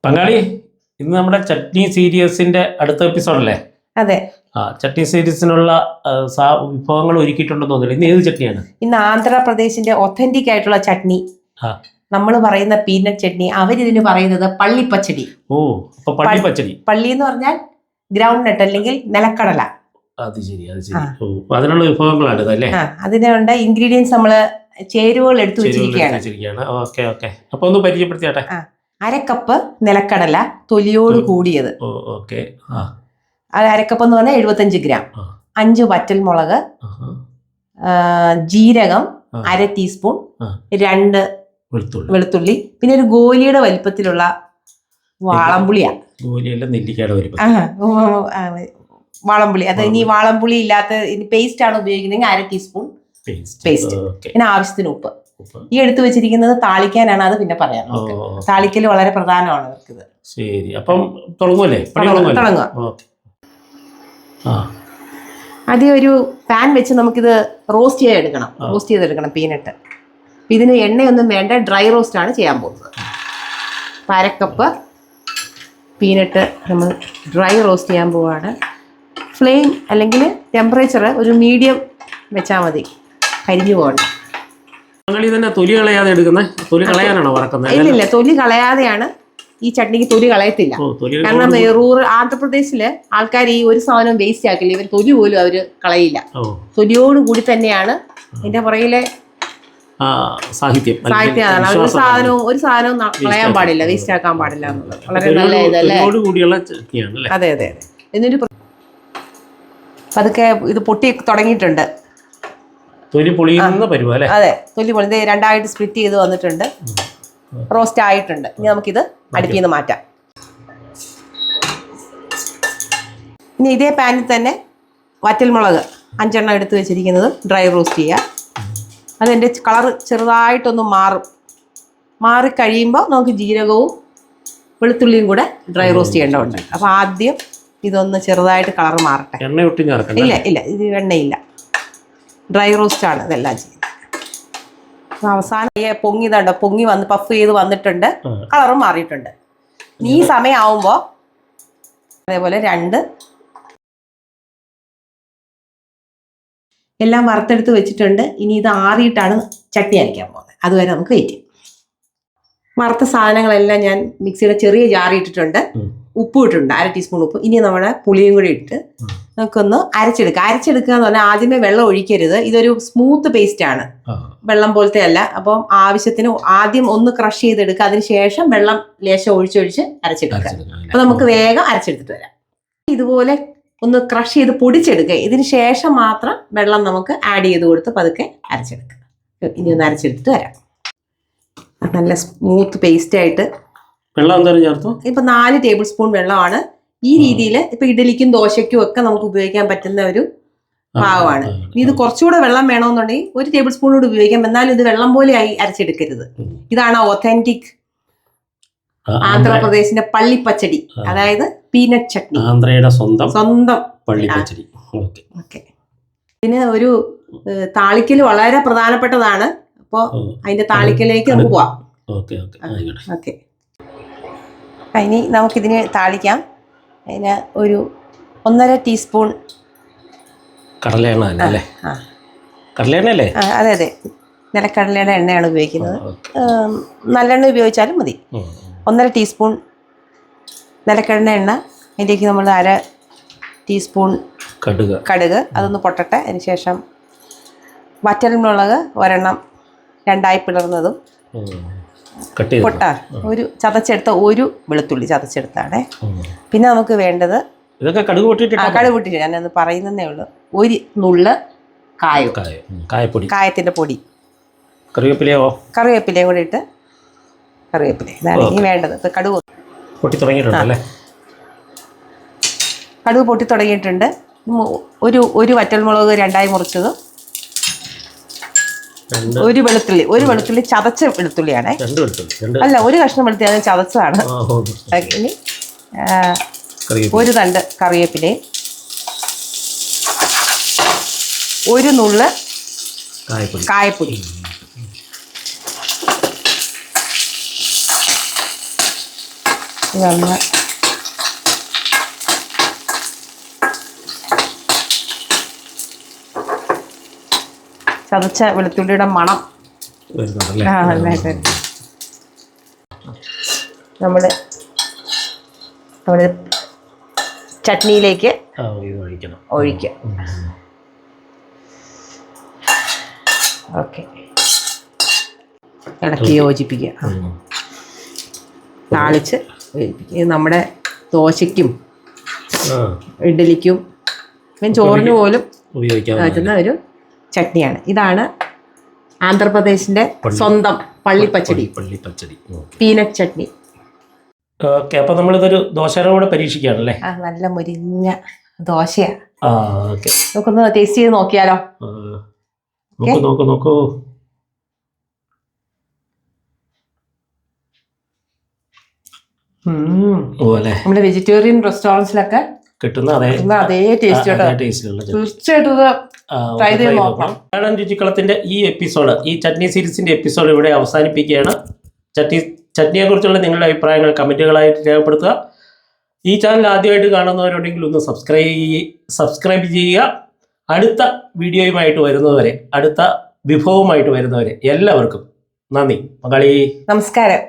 പങ്കാളി, ഇന്ന് നമ്മുടെ ചട്നി സീരീസിന്റെ അടുത്ത എപ്പിസോഡല്ലേ? അതെ. ചട്നി സീരീസിനുള്ള വിഭവങ്ങൾ ഒരുക്കിയിട്ടുണ്ടെന്ന് തോന്നുന്നു. ഇന്ന് ഏത് ചട്നിയാണ്? ഇന്ന് ആന്ധ്രാപ്രദേശിന്റെ ഒത്തന്റിക് ആയിട്ടുള്ള ചട്നി. നമ്മൾ പറയുന്ന പീനട്ട് ചട്നി, അവരിതിന് പറയുന്നത് പള്ളിപ്പച്ചടി. അപ്പൊ പള്ളിപ്പച്ചടി. പള്ളി എന്ന് പറഞ്ഞാൽ ഗ്രൗണ്ട് നട്ട് അല്ലെങ്കിൽ നിലക്കടല. അത് ശരി. അതിനുള്ള വിഭവങ്ങളാണ് ഇതല്ലേ? അതിനുള്ള ഇൻഗ്രീഡിയൻസ് നമ്മള് ചേരുവകൾ എടുത്തു വെച്ചിരിക്കുകയാണ്. അപ്പൊ ഒന്ന് പരിചയപ്പെടുത്തിയാട്ടെ. 1/2 കപ്പ് നിലക്കടല തൊലിയോട് കൂടിയത്. അത് 1/2 കപ്പ് എന്ന് പറഞ്ഞാൽ 75 ഗ്രാം. 5 വറ്റൽമുളക്, ജീരകം 1/2 ടീസ്പൂൺ, 2 വെളുത്തുള്ളി, പിന്നെ ഒരു ഗോലിയുടെ വലിപ്പത്തിലുള്ള വാളംപുളിയാ. വാളംപുളി. അത് ഇനി വാളംപുളി ഇല്ലാത്ത പേസ്റ്റ് ആണ് ഉപയോഗിക്കുന്നതെങ്കിൽ 1/2 ടീസ്പൂൺ പേസ്റ്റ്. പിന്നെ ആവശ്യത്തിന് ഉപ്പ്. ഈ എടുത്തു വെച്ചിരിക്കുന്നത് താളിക്കാനാണ്. അത് പിന്നെ പറയാം. താളിക്കല് വളരെ പ്രധാനമാണ് അവർക്കിത്. ശരി, അപ്പം തുടങ്ങുക. ആദ്യം ഒരു പാൻ വെച്ച് നമുക്കിത് റോസ്റ്റ് ചെയ്തെടുക്കണം പീനട്ട്. ഇതിന് എണ്ണയൊന്നും വേണ്ട, ഡ്രൈ റോസ്റ്റ് ആണ് ചെയ്യാൻ പോകുന്നത്. 1/2 കപ്പ് പീനട്ട് നമ്മൾ ഡ്രൈ റോസ്റ്റ് ചെയ്യാൻ പോവാണ്. ഫ്ലെയിം അല്ലെങ്കിൽ ടെമ്പറേച്ചർ ഒരു മീഡിയം വെച്ചാൽ മതി, കരിഞ്ഞു പോകണം. തൊലി കളയാതെ എടുക്കുന്നത്? തൊലി കളയാനാണോ വറക്കുന്നത്? ഇല്ല, തൊലി കളയാതെയാണ്. ഈ ചട്നിക്ക് തൊലി കളയത്തില്ല. കാരണം റൂറൽ ആന്ധ്രാപ്രദേശില് ആൾക്കാർ ഈ ഒരു സാധനം വേസ്റ്റ് ആക്കില്ല. ഇവർ തൊലി പോലും അവര് കളയില്ല. തൊലിയോട് കൂടി തന്നെയാണ് ഇതിന്റെ പുറകിലെ സാഹിത്യം. ഒരു സാധനവും കളയാൻ പാടില്ല, വേസ്റ്റ് ആക്കാൻ പാടില്ല എന്നുള്ളത് വളരെ നല്ല ഇതല്ലേ. അതെ. എന്നൊരു പതുക്കെ ഇത് പൊട്ടി തുടങ്ങിയിട്ടുണ്ട്. അതെ, തൊലി പൊളി രണ്ടായിട്ട് സ്പ്ലിറ്റ് ചെയ്ത് വന്നിട്ടുണ്ട്. റോസ്റ്റ് ആയിട്ടുണ്ട്. ഇനി നമുക്കിത് അടുപ്പിൽ നിന്ന് മാറ്റാം. ഇനി ഇതേ പാനിൽ തന്നെ വറ്റൽമുളക് 5 എണ്ണം എടുത്ത് വെച്ചിരിക്കുന്നത് ഡ്രൈ റോസ്റ്റ് ചെയ്യുക. അതിൻ്റെ കളർ ചെറുതായിട്ടൊന്ന് മാറിക്കഴിയുമ്പോൾ നമുക്ക് ജീരകവും വെളുത്തുള്ളിയും കൂടെ ഡ്രൈ റോസ്റ്റ് ചെയ്യേണ്ടതുണ്ട്. അപ്പോൾ ആദ്യം ഇതൊന്ന് ചെറുതായിട്ട് കളർ മാറട്ടെ. ഇല്ല, ഇത് എണ്ണയില്ല, ഡ്രൈ റോസ്റ്റാണ് ഇതെല്ലാം ചെയ്യുന്നത്. അവസാനം പൊങ്ങി വന്ന് പഫ് ചെയ്ത് വന്നിട്ടുണ്ട്, കളറും മാറിയിട്ടുണ്ട്. ഈ സമയമാവുമ്പോൾ അതേപോലെ 2 എല്ലാം വറുത്തെടുത്ത് വെച്ചിട്ടുണ്ട്. ഇനി ഇത് ആറിയിട്ടാണ് ചട്നി അരയ്ക്കാൻ പോകുന്നത്. അതുവരെ നമുക്ക് വെയിറ്റ് ചെയ്യാം. വറുത്ത സാധനങ്ങളെല്ലാം ഞാൻ മിക്സിയുടെ ചെറിയ ജാറിയിട്ടിട്ടുണ്ട്. ഉപ്പ് ഇട്ടിട്ടുണ്ട്, 1/2 ടീസ്പൂൺ ഉപ്പ്. ഇനി നമ്മുടെ പുളിയും കൂടി ഇട്ട് നമുക്കൊന്ന് അരച്ചെടുക്കുക എന്ന് പറഞ്ഞാൽ ആദ്യമേ വെള്ളം ഒഴിക്കരുത്. ഇതൊരു സ്മൂത്ത് പേസ്റ്റ് ആണ്, വെള്ളം പോലത്തെ അല്ല. അപ്പം ആവശ്യത്തിന് ആദ്യം ഒന്ന് ക്രഷ് ചെയ്തെടുക്കുക, അതിനുശേഷം വെള്ളം ലേശം ഒഴിച്ചൊഴിച്ച് അരച്ചെടുക്കുക. അപ്പൊ നമുക്ക് വേഗം അരച്ചെടുത്തിട്ട് വരാം. ഇതുപോലെ ഒന്ന് ക്രഷ് ചെയ്ത് പൊടിച്ചെടുക്കുക. ഇതിന് ശേഷം മാത്രം വെള്ളം നമുക്ക് ആഡ് ചെയ്ത് കൊടുത്ത് പതുക്കെ അരച്ചെടുക്കുക. ഇനി ഒന്ന് അരച്ചെടുത്തിട്ട് വരാം. നല്ല സ്മൂത്ത് പേസ്റ്റ് ആയിട്ട് ഇപ്പൊ 4 ടേബിൾ സ്പൂൺ വെള്ളമാണ്. ഈ രീതിയിൽ ഇപ്പൊ ഇഡലിക്കും ദോശയ്ക്കും ഒക്കെ നമുക്ക് ഉപയോഗിക്കാൻ പറ്റുന്ന ഒരു പാകമാണ്. ഇത് കുറച്ചുകൂടെ വെള്ളം വേണമെന്നുണ്ടെങ്കിൽ 1 ടേബിൾ സ്പൂൺ കൂടി ഉപയോഗിക്കാം. എന്നാലും ഇത് വെള്ളം പോലെ ആയി അരച്ചെടുക്കരുത്. ഇതാണ് ഒത്തന്റിക് ആന്ധ്രാപ്രദേശിന്റെ പള്ളിപ്പച്ചടി, അതായത് പീനട്ട് ചട്നി, ആന്ധ്രയുടെ സ്വന്തം പള്ളിപ്പച്ചടി. ഇതിന് ഒരു താളിക്കൽ വളരെ പ്രധാനപ്പെട്ടതാണ്. അപ്പോൾ അതിന്റെ താളിക്കലേക്ക് നമുക്ക് പോവാം. ഓക്കെ, ഇനി നമുക്കിതിന് താളിക്കാം. അതിന് ഒരു 1.5 ടീസ്പൂൺ കടലയെണ്ണ. അതെ, നിലക്കടലയുടെ എണ്ണയാണ് ഉപയോഗിക്കുന്നത്. നല്ലെണ്ണ ഉപയോഗിച്ചാലും മതി. 1.5 ടീസ്പൂൺ നിലക്കടല എണ്ണ. അതിലേക്ക് നമ്മൾ 1/2 ടീസ്പൂൺ കടുക്, അതൊന്ന് പൊട്ടട്ടെ. അതിനുശേഷം വറ്റൽമുളക് 1 എണ്ണം 2ആയി പിളർന്നതും, ഒരു ചതച്ചെടുത്ത ഒരു വെളുത്തുള്ളി ചതച്ചെടുത്താണ്. പിന്നെ നമുക്ക് വേണ്ടത് കടുക് പൊട്ടിട്ട് ഞാനത് പറയുന്നതേ ഉള്ളൂ. 1 നുള്ള് കായത്തിന്റെ പൊടി, കറിവേപ്പിലയും കൂടി ഇട്ട് ഇതാണ് ഇനി വേണ്ടത്. കടുക് പൊട്ടി തുടങ്ങിയിട്ടുണ്ട്. ഒരു വറ്റൽമുളക് 2ആയി മുറിച്ചത്, ഒരു വെളുത്തുള്ളി ചതച്ച വെളുത്തുള്ളിയാണ്. അല്ല, ഒരു കഷ്ണം വെളുത്തുള്ളി, അത് ചതച്ചതാണ്. ഇനി 1 തണ്ട് കറിവേപ്പിലയും, 1 നുള്ള് കായപ്പൊടി, ഇതൊന്ന് ചതച്ച വെളുത്തുള്ളിയുടെ മണം വരുന്നുണ്ടല്ലേ? നന്നായിട്ട് നമ്മുടെ ചട്നിയിലേക്ക് ഇത് ഒഴിക്കണം. ഒഴിക്കുക. ഓക്കെ, ഇളക്കി യോജിപ്പിക്കുക. താളിച്ച് വേവിപ്പിക്കുക. ഇത് നമ്മുടെ ദോശയ്ക്കും ഇഡ്ഡലിക്കും ചോറിന് പോലും പറ്റുന്ന ഒരു ചട്നിയാണ്. ഇതാണ് ആന്ധ്രാപ്രദേശിന്റെ സ്വന്തം പള്ളിപ്പച്ചടി, പീനട്ട് ചട്നി. ഓക്കെ, അപ്പൊ നമ്മളിതൊരു ദോശയുടെ കൂടെ പരീക്ഷിക്കുകയാണല്ലേ? നല്ല മുരിഞ്ഞ ദോശയാ. ഓക്കെ, നമുക്കൊന്ന് ടേസ്റ്റ് ചെയ്ത് നോക്കിയാലോ? നോക്കൂ. നമ്മുടെ വെജിറ്റേറിയൻ റെസ്റ്റോറൻറ്റ്സിലൊക്കെ കിട്ടുന്ന അതേ ടേസ്റ്റ്. തീർച്ചയായിട്ടും ട്രൈ ചെയ്ത് നോക്കണം. നാടൻ രുചിക്കളത്തിന്റെ ഈ എപ്പിസോഡ്, ഈ ചട്നി സീരീസിന്റെ എപ്പിസോഡ് ഇവിടെ അവസാനിപ്പിക്കുകയാണ്. ചട്നിയെ കുറിച്ചുള്ള നിങ്ങളുടെ അഭിപ്രായങ്ങൾ കമന്റുകളായിട്ട് രേഖപ്പെടുത്തുക. ഈ ചാനൽ ആദ്യമായിട്ട് കാണുന്നവരുണ്ടെങ്കിൽ ഒന്ന് സബ്സ്ക്രൈബ് ചെയ്യുക. അടുത്ത വീഡിയോയുമായിട്ട് വരുന്നവരെ, അടുത്ത വിഭവമായിട്ട് വരുന്നവരെ എല്ലാവർക്കും നന്ദി. മകളി, നമസ്കാരം.